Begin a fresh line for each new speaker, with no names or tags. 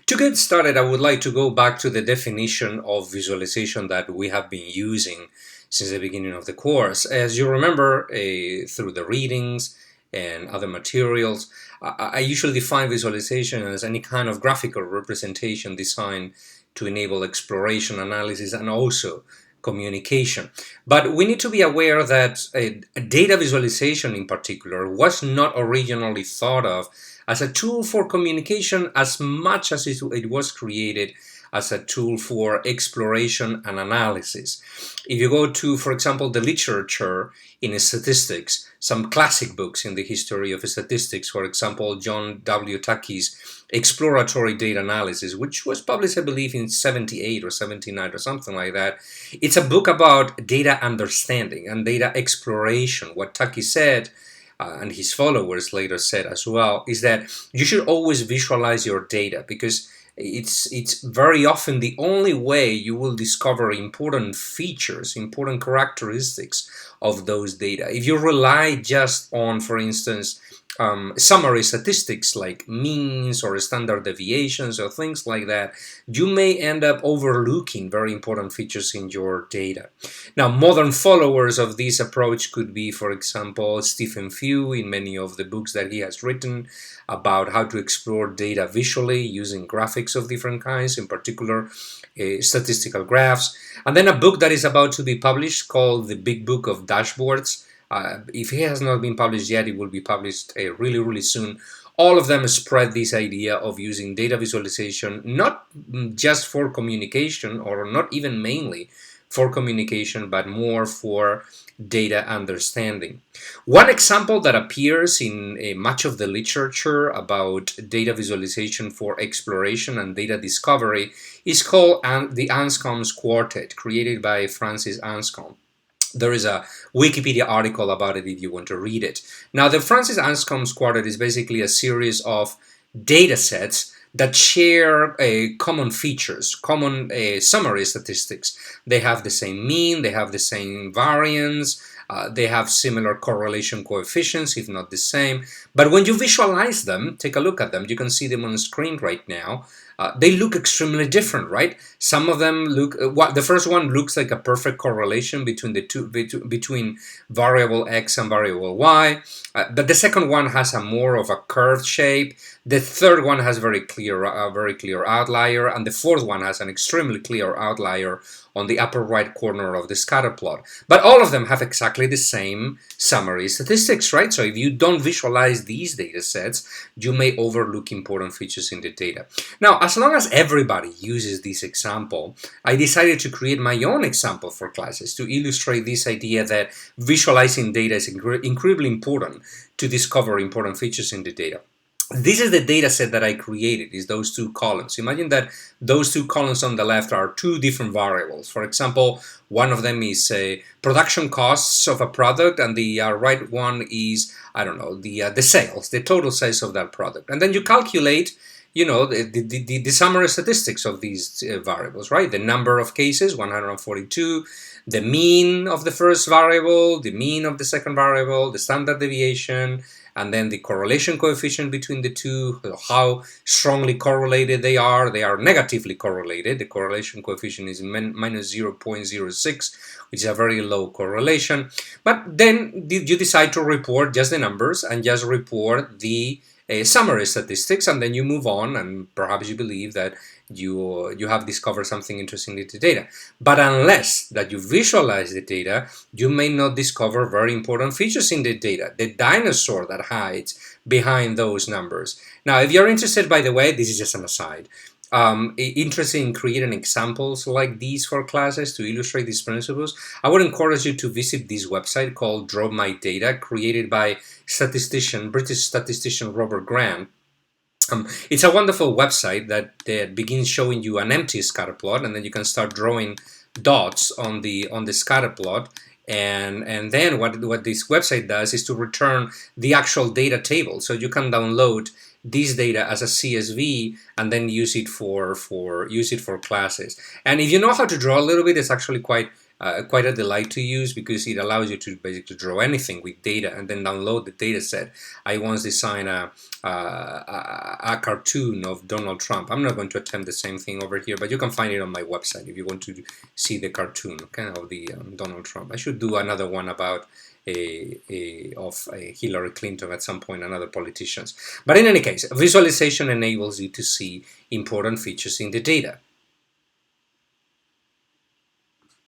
To get started, I would like to go back to the definition of visualization that we have been using since the beginning of the course. As you remember, through the readings and other materials, I usually define visualization as any kind of graphical representation designed to enable exploration, analysis, and also communication. But we need to be aware that data visualization in particular was not originally thought of as a tool for communication as much as it was created as a tool for exploration and analysis. If you go to, for example, the literature in statistics, some classic books in the history of statistics, for example, John W. Tukey's Exploratory Data Analysis, which was published, I believe, in 78 or 79 or something like that. It's a book about data understanding and data exploration. What Tukey said and his followers later said as well, is that you should always visualize your data because it's very often the only way you will discover important features, important characteristics of those data. If you rely just on, for instance, summary statistics like means or standard deviations or things like that, you may end up overlooking very important features in your data. Now, modern followers of this approach could be, for example, Stephen Few in many of the books that he has written about how to explore data visually using graphics of different kinds, in particular statistical graphs. And then a book that is about to be published called The Big Book of Dashboards. If it has not been published yet, it will be published really, really soon. All of them spread this idea of using data visualization, not just for communication or not even mainly for communication, but more for data understanding. One example that appears in much of the literature about data visualization for exploration and data discovery is called the Anscombe's Quartet, created by Francis Anscombe. There is a Wikipedia article about it if you want to read it. Now, the Francis Anscombe's Quartet is basically a series of data sets that share common features, common summary statistics. They have the same mean, they have the same variance, they have similar correlation coefficients, if not the same. But when you visualize them, take a look at them, you can see them on the screen right now. They look extremely different, right? Some of them look, the first one looks like a perfect correlation between the two, between variable x and variable y. But the second one has a more of a curved shape. The third one has very clear outlier, and the fourth one has an extremely clear outlier on the upper right corner of the scatter plot. But all of them have exactly the same summary statistics, right? So if you don't visualize these data sets, you may overlook important features in the data. Now, as long as everybody uses this example, I decided to create my own example for classes to illustrate this idea that visualizing data is incredibly important to discover important features in the data. This is the data set that I created, is those two columns. Imagine that those two columns on the left are two different variables. For example, one of them is production costs of a product, and the right one is, I don't know, the sales, the total sales of that product. And then you calculate, you know, the summary statistics of these variables, right? The number of cases, 142, the mean of the first variable, the mean of the second variable, the standard deviation, and then the correlation coefficient between the two, how strongly correlated they are. They are negatively correlated. The correlation coefficient is minus 0.06, which is a very low correlation. But then you decide to report just the numbers and just report the summary statistics, and then you move on, and perhaps you believe that you have discovered something interesting in the data. But unless that you visualize the data, you may not discover very important features in the data, the dinosaur that hides behind those numbers. Now, if you're interested, by the way, this is just an aside, interested in creating examples like these for classes to illustrate these principles, I would encourage you to visit this website called Draw My Data, created by British statistician Robert Grant. It's a wonderful website that begins showing you an empty scatter plot, and then you can start drawing dots on the scatter plot. And then what this website does is to return the actual data table, so you can download this data as a CSV and then use it for classes. And if you know how to draw a little bit, it's actually quite quite a delight to use because it allows you to basically draw anything with data and then download the data set. I once designed a cartoon of Donald Trump. I'm not going to attempt the same thing over here, but you can find it on my website if you want to see the cartoon of the Donald Trump. I should do another one about Hillary Clinton at some point and other politicians. But in any case, visualization enables you to see important features in the data.